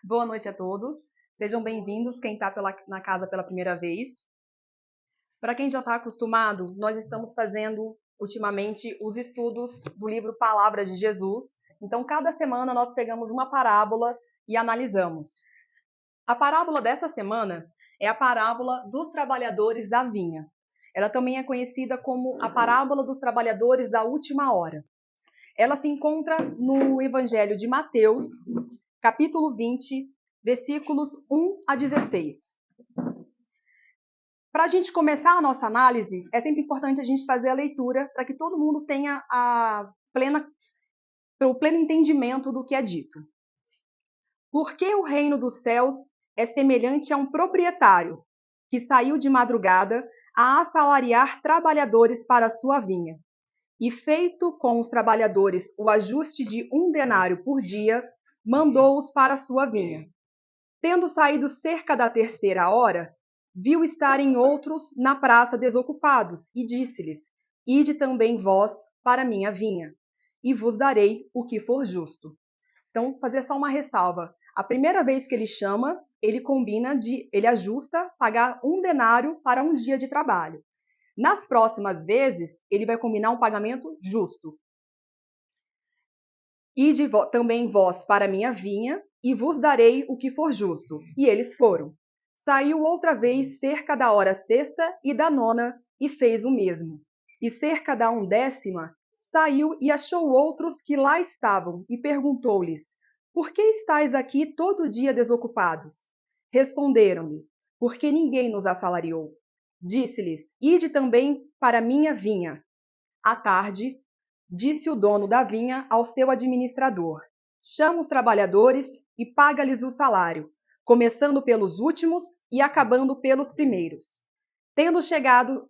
Boa noite a todos. Sejam bem-vindos quem está na casa pela primeira vez. Para quem já está acostumado, nós estamos fazendo ultimamente os estudos do livro Palavras de Jesus. Então, cada semana nós pegamos uma parábola e analisamos. A parábola dessa semana é a parábola dos trabalhadores da vinha. Ela também é conhecida como a parábola dos trabalhadores da última hora. Ela se encontra no Evangelho de Mateus, capítulo 20, versículos 1 a 16. Para a gente começar a nossa análise, é sempre importante a gente fazer a leitura para que todo mundo tenha o pleno entendimento do que é dito. Porque o reino dos céus é semelhante a um proprietário que saiu de madrugada a assalariar trabalhadores para a sua vinha. E feito com os trabalhadores o ajuste de 1 denário por dia, mandou-os para a sua vinha. Tendo saído cerca da 3ª hora, viu estarem outros na praça desocupados, e disse-lhes: Ide também vós para minha vinha, e vos darei o que for justo. Então, fazer só uma ressalva. A primeira vez que ele chama, ele ajusta pagar 1 denário para um dia de trabalho. Nas próximas vezes, ele vai combinar um pagamento justo. Ide também vós para minha vinha, e vos darei o que for justo. E eles foram. Saiu outra vez cerca da hora 6ª e da 9ª, e fez o mesmo. E cerca da 1ª, saiu e achou outros que lá estavam, e perguntou-lhes: Por que estáis aqui todo dia desocupados? Responderam-lhe: Porque ninguém nos assalariou. Disse-lhes: Ide também para minha vinha. À tarde, disse o dono da vinha ao seu administrador: Chama os trabalhadores e paga-lhes o salário, começando pelos últimos e acabando pelos primeiros. Tendo chegado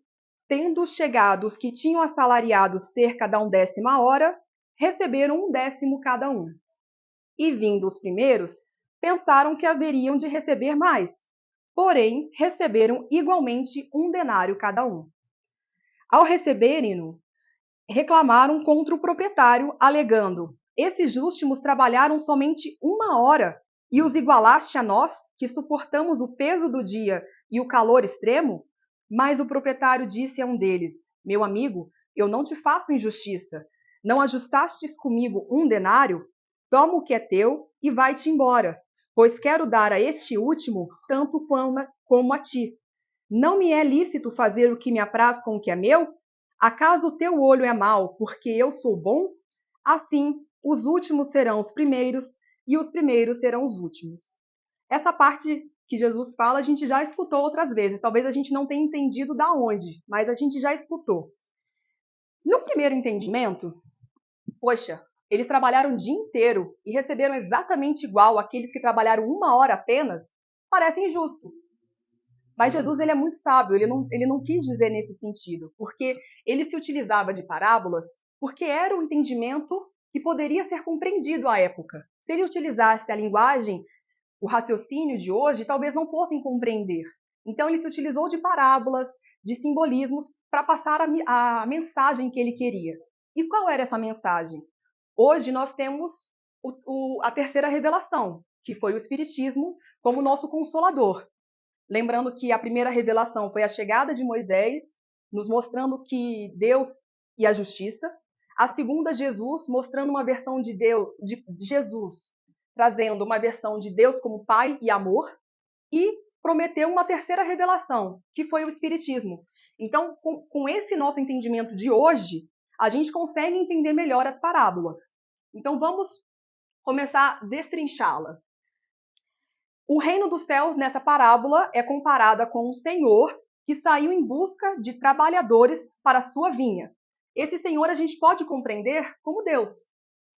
os que tinham assalariado cerca da 1ª hora, receberam 1 décimo cada um. E vindo os primeiros, pensaram que haveriam de receber mais, porém receberam igualmente 1 denário cada um. Ao receberem-no, reclamaram contra o proprietário, alegando: Esses últimos trabalharam somente 1 hora, e os igualaste a nós, que suportamos o peso do dia e o calor extremo? Mas o proprietário disse a um deles: Meu amigo, eu não te faço injustiça. Não ajustastes comigo 1 denário? Toma o que é teu e vai-te embora, pois quero dar a este último tanto como a ti. Não me é lícito fazer o que me apraz com o que é meu? Acaso o teu olho é mau, porque eu sou bom? Assim, os últimos serão os primeiros, e os primeiros serão os últimos. Essa parte que Jesus fala, a gente já escutou outras vezes. Talvez a gente não tenha entendido da onde, mas a gente já escutou. No primeiro entendimento, poxa, eles trabalharam o dia inteiro e receberam exatamente igual aqueles que trabalharam 1 hora apenas, parece injusto. Mas Jesus ele é muito sábio, ele não quis dizer nesse sentido, porque ele se utilizava de parábolas porque era um entendimento que poderia ser compreendido à época. Se ele utilizasse a linguagem, o raciocínio de hoje, talvez não fossem compreender. Então ele se utilizou de parábolas, de simbolismos, para passar a mensagem que ele queria. E qual era essa mensagem? Hoje nós temos a terceira revelação, que foi o Espiritismo como nosso consolador. Lembrando que a primeira revelação foi a chegada de Moisés, nos mostrando que Deus e a justiça. A segunda, Jesus, mostrando uma versão de Deus, de Jesus, trazendo uma versão de Deus como Pai e amor. E prometeu uma terceira revelação, que foi o Espiritismo. Então, com esse nosso entendimento de hoje, a gente consegue entender melhor as parábolas. Então, vamos começar a destrinchá-la. O reino dos céus, nessa parábola, é comparada com um senhor que saiu em busca de trabalhadores para a sua vinha. Esse senhor a gente pode compreender como Deus.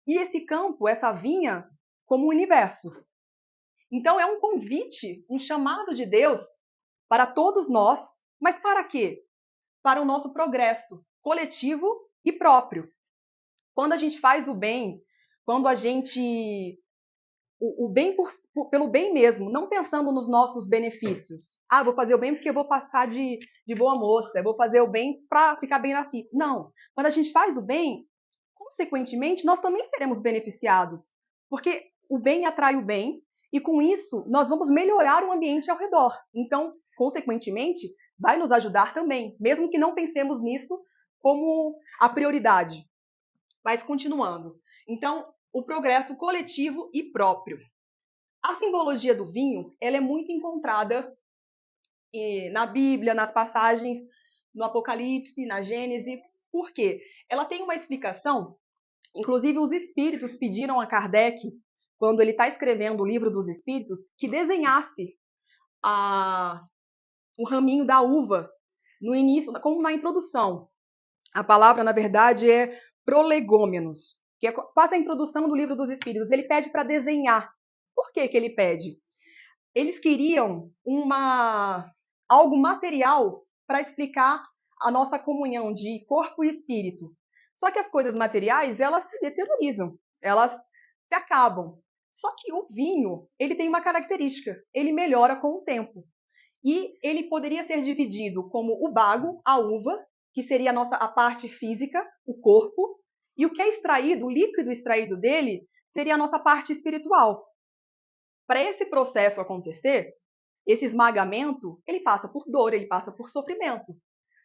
E esse campo, essa vinha, como o universo. Então é um convite, um chamado de Deus para todos nós, mas para quê? Para o nosso progresso coletivo e próprio. Quando a gente faz o bem, quando a gente o bem pelo bem mesmo, não pensando nos nossos benefícios. Ah, vou fazer o bem porque eu vou passar de boa moça, eu vou fazer o bem para ficar bem na fita. Não. Quando a gente faz o bem, consequentemente, nós também seremos beneficiados. Porque o bem atrai o bem, E com isso, nós vamos melhorar o ambiente ao redor. Então, consequentemente, vai nos ajudar também, mesmo que não pensemos nisso como a prioridade. Mas continuando. Então, o progresso coletivo e próprio. A simbologia do vinho, ela é muito encontrada na Bíblia, nas passagens no Apocalipse, na Gênese. Por quê? Ela tem uma explicação, inclusive os espíritos pediram a Kardec, quando ele está escrevendo o livro dos espíritos, que desenhasse o raminho da uva no início, como na introdução. A palavra, na verdade, é prolegômenos, que é quase a introdução do livro dos espíritos. Ele pede para desenhar. Por que ele pede? Eles queriam algo material para explicar a nossa comunhão de corpo e espírito. Só que as coisas materiais, elas se deteriorizam, elas se acabam. Só que o vinho, ele tem uma característica, ele melhora com o tempo. E ele poderia ser dividido como o bago, a uva, que seria a parte física, o corpo, e o que é extraído, o líquido extraído dele, seria a nossa parte espiritual. Para esse processo acontecer, esse esmagamento, ele passa por dor, ele passa por sofrimento.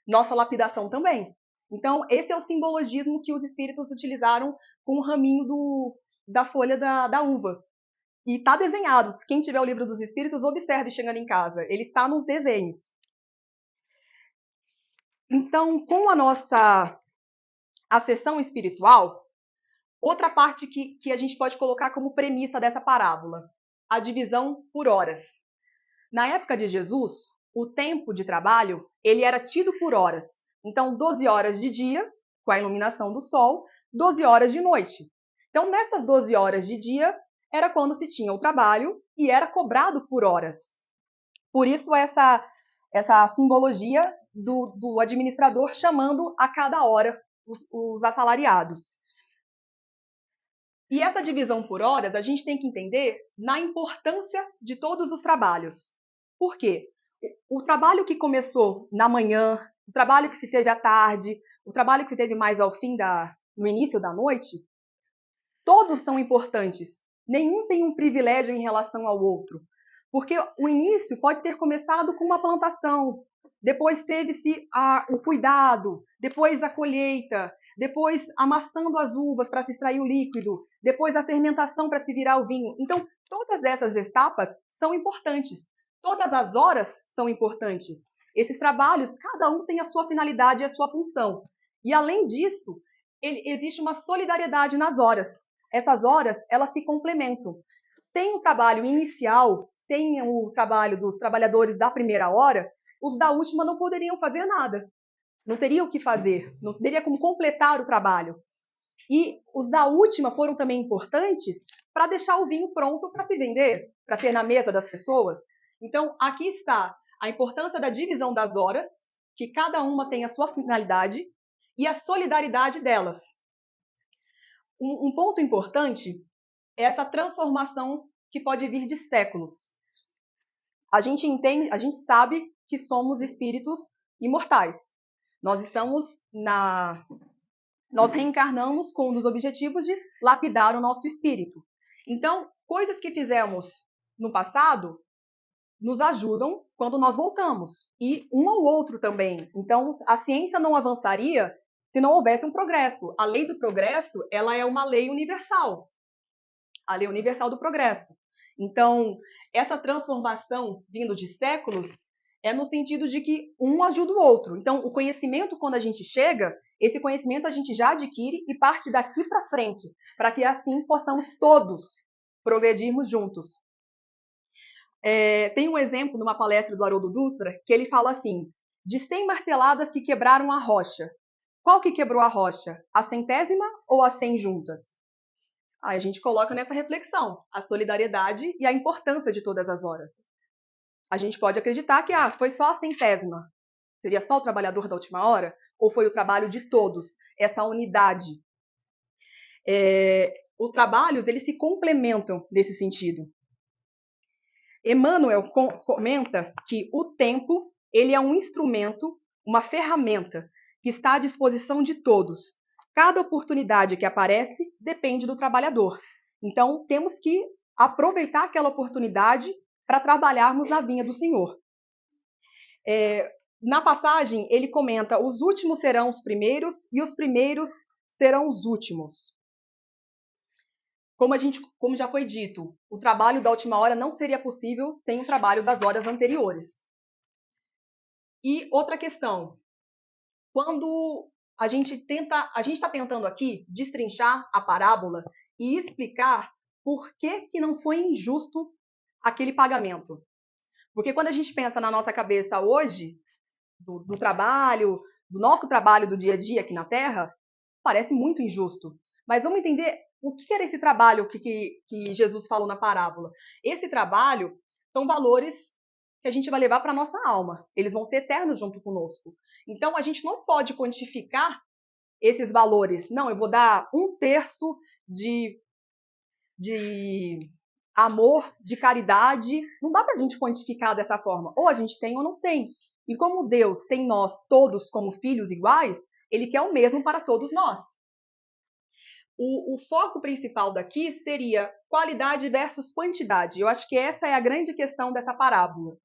Nossa lapidação também. Então, esse é o simbologismo que os espíritos utilizaram com o raminho da folha da uva. E está desenhado. Quem tiver o livro dos espíritos, observe chegando em casa. Ele está nos desenhos. Então, com a nossa acessão espiritual, outra parte que a gente pode colocar como premissa dessa parábola, a divisão por horas. Na época de Jesus, o tempo de trabalho ele era tido por horas. Então, 12 horas de dia, com a iluminação do sol, 12 horas de noite. Então, nessas 12 horas de dia, era quando se tinha o trabalho e era cobrado por horas. Por isso, essa simbologia do administrador chamando a cada hora os assalariados. E essa divisão por horas, a gente tem que entender na importância de todos os trabalhos. Por quê? O trabalho que começou na manhã, o trabalho que se teve à tarde, o trabalho que se teve mais ao fim no início da noite, todos são importantes. Nenhum tem um privilégio em relação ao outro. Porque o início pode ter começado com uma plantação, depois teve-se o cuidado, depois a colheita, depois amassando as uvas para se extrair o líquido, depois a fermentação para se virar o vinho. Então, todas essas etapas são importantes. Todas as horas são importantes. Esses trabalhos, cada um tem a sua finalidade e a sua função. E, além disso, existe uma solidariedade nas horas. Essas horas, elas se complementam. Sem o trabalho inicial, sem o trabalho dos trabalhadores da primeira hora, os da última não poderiam fazer nada. Não teriam o que fazer, não teria como completar o trabalho. E os da última foram também importantes para deixar o vinho pronto para se vender, para ter na mesa das pessoas. Então, aqui está a importância da divisão das horas, que cada uma tem a sua finalidade, e a solidariedade delas. Um ponto importante é essa transformação que pode vir de séculos. A gente sabe que somos espíritos imortais. Nós reencarnamos com um dos objetivos de lapidar o nosso espírito. Então, coisas que fizemos no passado nos ajudam quando nós voltamos. E um ao outro também. Então, a ciência não avançaria se não houvesse um progresso. A lei do progresso, ela é uma lei universal. A lei universal do progresso. Então, essa transformação vindo de séculos é no sentido de que um ajuda o outro. Então, o conhecimento, quando a gente chega, esse conhecimento a gente já adquire e parte daqui para frente, para que assim possamos todos progredirmos juntos. Tem um exemplo numa palestra do Haroldo Dutra, que ele fala assim, de 100 marteladas que quebraram a rocha. Qual que quebrou a rocha? A 100ª ou as 100 juntas? Aí a gente coloca nessa reflexão a solidariedade e a importância de todas as horas. A gente pode acreditar que foi só a 100ª. Seria só o trabalhador da última hora? Ou foi o trabalho de todos? Essa unidade. Os trabalhos, eles se complementam nesse sentido. Emmanuel comenta que o tempo, ele é um instrumento, uma ferramenta que está à disposição de todos. Cada oportunidade que aparece depende do trabalhador. Então, temos que aproveitar aquela oportunidade para trabalharmos na vinha do Senhor. Na passagem, ele comenta: os últimos serão os primeiros e os primeiros serão os últimos. Como já foi dito, o trabalho da última hora não seria possível sem o trabalho das horas anteriores. E outra questão, quando a gente está tentando aqui destrinchar a parábola e explicar por que não foi injusto aquele pagamento. Porque quando a gente pensa na nossa cabeça hoje, do trabalho, do nosso trabalho do dia a dia aqui na Terra, parece muito injusto. Mas vamos entender o que era esse trabalho que Jesus falou na parábola. Esse trabalho são valores que a gente vai levar para a nossa alma. Eles vão ser eternos junto conosco. Então, a gente não pode quantificar esses valores. Não, eu vou dar 1/3 de amor, de caridade. Não dá para a gente quantificar dessa forma. Ou a gente tem ou não tem. E como Deus tem nós todos como filhos iguais, Ele quer o mesmo para todos nós. O foco principal daqui seria qualidade versus quantidade. Eu acho que essa é a grande questão dessa parábola.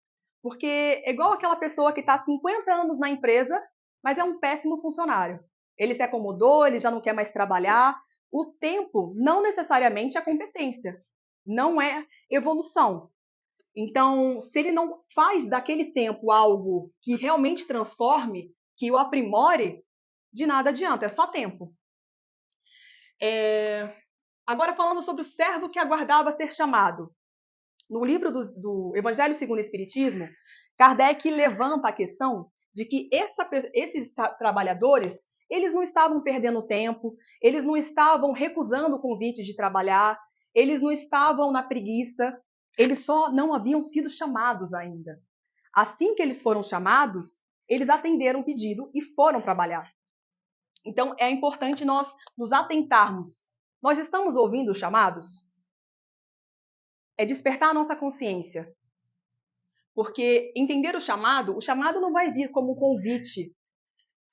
Porque é igual aquela pessoa que está há 50 anos na empresa, mas é um péssimo funcionário. Ele se acomodou, ele já não quer mais trabalhar. O tempo não necessariamente é competência, não é evolução. Então, se ele não faz daquele tempo algo que realmente transforme, que o aprimore, de nada adianta, é só tempo. Agora, falando sobre o servo que aguardava ser chamado. No livro do Evangelho segundo o Espiritismo, Kardec levanta a questão de que esses trabalhadores, eles não estavam perdendo tempo, eles não estavam recusando o convite de trabalhar, eles não estavam na preguiça, eles só não haviam sido chamados ainda. Assim que eles foram chamados, eles atenderam o pedido e foram trabalhar. Então, é importante nós nos atentarmos. Nós estamos ouvindo os chamados? É despertar a nossa consciência. Porque entender o chamado não vai vir como um convite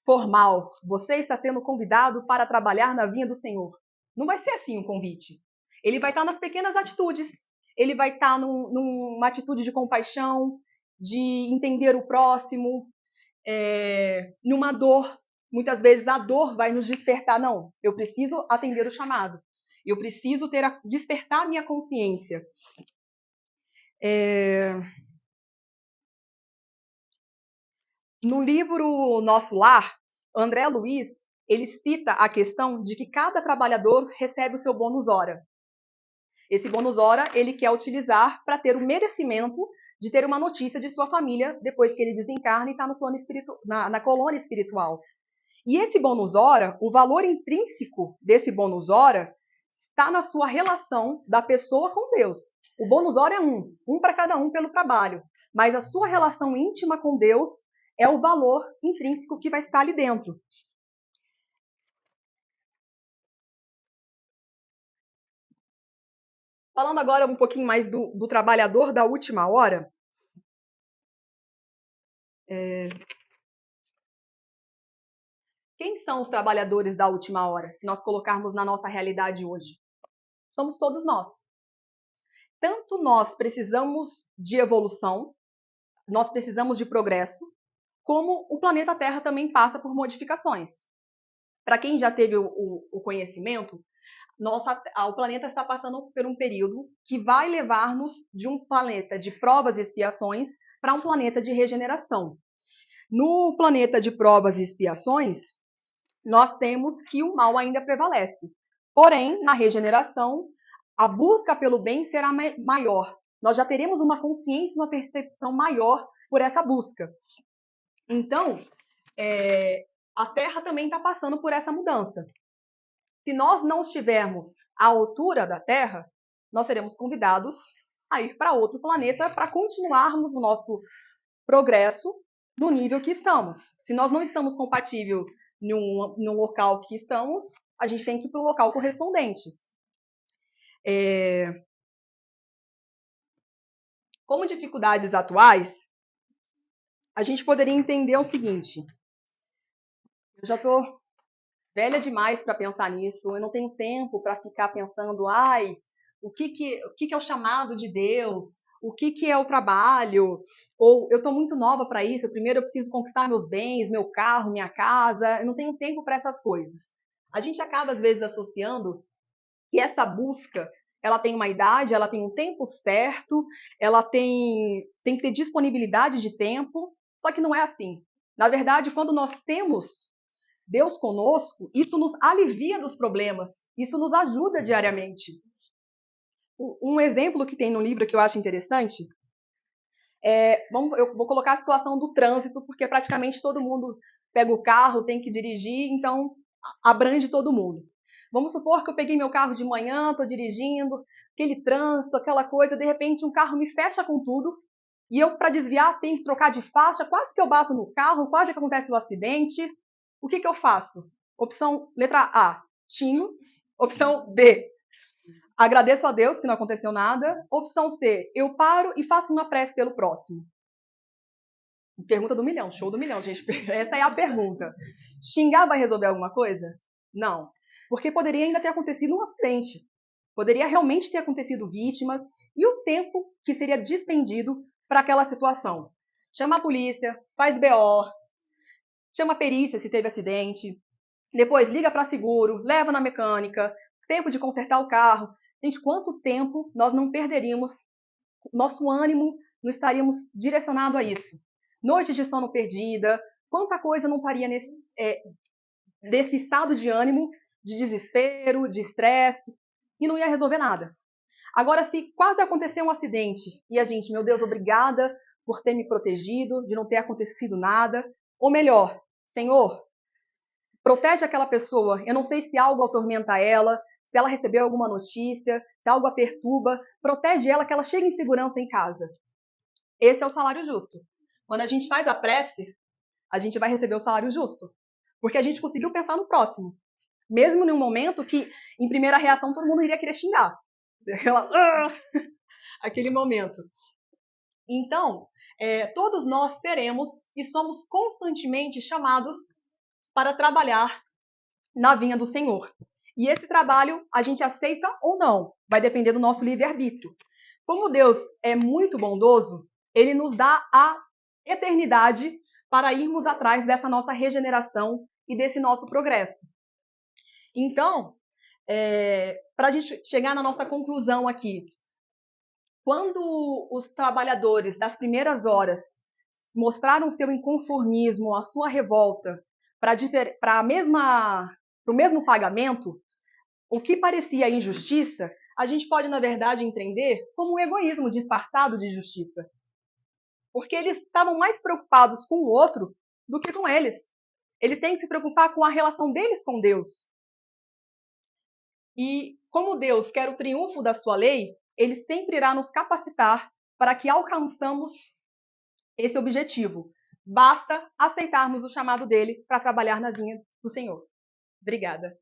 formal. Você está sendo convidado para trabalhar na vinha do Senhor. Não vai ser assim um convite. Ele vai estar nas pequenas atitudes. Ele vai estar numa atitude de compaixão, de entender o próximo, numa dor. Muitas vezes a dor vai nos despertar. Não, eu preciso atender o chamado. Eu preciso despertar a minha consciência. No livro Nosso Lar, André Luiz, ele cita a questão de que cada trabalhador recebe o seu bônus hora. Esse bônus hora ele quer utilizar para ter o merecimento de ter uma notícia de sua família depois que ele desencarna e está no plano na colônia espiritual. E esse bônus hora, o valor intrínseco desse bônus hora está na sua relação da pessoa com Deus. O bônus hora é um para cada um pelo trabalho, mas a sua relação íntima com Deus é o valor intrínseco que vai estar ali dentro. Falando agora um pouquinho mais do trabalhador da última hora. Quem são os trabalhadores da última hora, se nós colocarmos na nossa realidade hoje? Somos todos nós. Tanto nós precisamos de evolução, nós precisamos de progresso, como o planeta Terra também passa por modificações. Para quem já teve o conhecimento, o planeta está passando por um período que vai levar-nos de um planeta de provas e expiações para um planeta de regeneração. No planeta de provas e expiações, nós temos que o mal ainda prevalece. Porém, na regeneração, a busca pelo bem será maior. Nós já teremos uma consciência, uma percepção maior por essa busca. Então, a Terra também está passando por essa mudança. Se nós não estivermos à altura da Terra, nós seremos convidados a ir para outro planeta para continuarmos o nosso progresso no nível que estamos. Se nós não estamos compatíveis no local que estamos, a gente tem que ir para o local correspondente. Como dificuldades atuais, a gente poderia entender o seguinte: eu já estou velha demais para pensar nisso, eu não tenho tempo para ficar pensando, o que é o chamado de Deus, o que é o trabalho, ou eu estou muito nova para isso, primeiro eu preciso conquistar meus bens, meu carro, minha casa, eu não tenho tempo para essas coisas. A gente acaba, às vezes, associando que essa busca, ela tem uma idade, ela tem um tempo certo, ela tem que ter disponibilidade de tempo, só que não é assim. Na verdade, quando nós temos Deus conosco, isso nos alivia dos problemas, isso nos ajuda diariamente. Um exemplo que tem no livro que eu acho interessante eu vou colocar a situação do trânsito, porque praticamente todo mundo pega o carro, tem que dirigir, então abrange todo mundo. Vamos supor que eu peguei meu carro de manhã, estou dirigindo, aquele trânsito, aquela coisa, de repente um carro me fecha com tudo, e eu, para desviar, tenho que trocar de faixa, quase que eu bato no carro, quase que acontece o acidente. O que eu faço? Opção letra A, xingo. Opção B, agradeço a Deus que não aconteceu nada. Opção C, eu paro e faço uma prece pelo próximo. Pergunta do milhão, show do milhão, gente. Essa é a pergunta. Xingar vai resolver alguma coisa? Não. Porque poderia ainda ter acontecido um acidente. Poderia realmente ter acontecido vítimas e o tempo que seria despendido para aquela situação. Chama a polícia, faz BO, chama a perícia se teve acidente, depois liga para seguro, leva na mecânica, tempo de consertar o carro. Gente, quanto tempo nós não perderíamos, nosso ânimo não estaríamos direcionado a isso. Noites de sono perdida, quanta coisa não estaria desse estado de ânimo, de desespero, de estresse, e não ia resolver nada. Agora, se quase aconteceu um acidente e a gente, meu Deus, obrigada por ter me protegido, de não ter acontecido nada, ou melhor, Senhor, protege aquela pessoa. Eu não sei se algo atormenta ela, se ela recebeu alguma notícia, se algo a perturba, protege ela que ela chegue em segurança em casa. Esse é o salário justo. Quando a gente faz a prece, a gente vai receber o salário justo. Porque a gente conseguiu pensar no próximo. Mesmo num momento que, em primeira reação, todo mundo iria querer xingar. Aquele momento. Então, todos nós seremos e somos constantemente chamados para trabalhar na vinha do Senhor. E esse trabalho a gente aceita ou não, vai depender do nosso livre-arbítrio. Como Deus é muito bondoso, Ele nos dá a eternidade para irmos atrás dessa nossa regeneração e desse nosso progresso. Então, para a gente chegar na nossa conclusão aqui, quando os trabalhadores das primeiras horas mostraram seu inconformismo, a sua revolta para o mesmo pagamento, o que parecia injustiça, a gente pode, na verdade, entender como um egoísmo disfarçado de justiça. Porque eles estavam mais preocupados com o outro do que com eles. Eles têm que se preocupar com a relação deles com Deus. E como Deus quer o triunfo da sua lei, Ele sempre irá nos capacitar para que alcançamos esse objetivo. Basta aceitarmos o chamado dele para trabalhar na vinha do Senhor. Obrigada.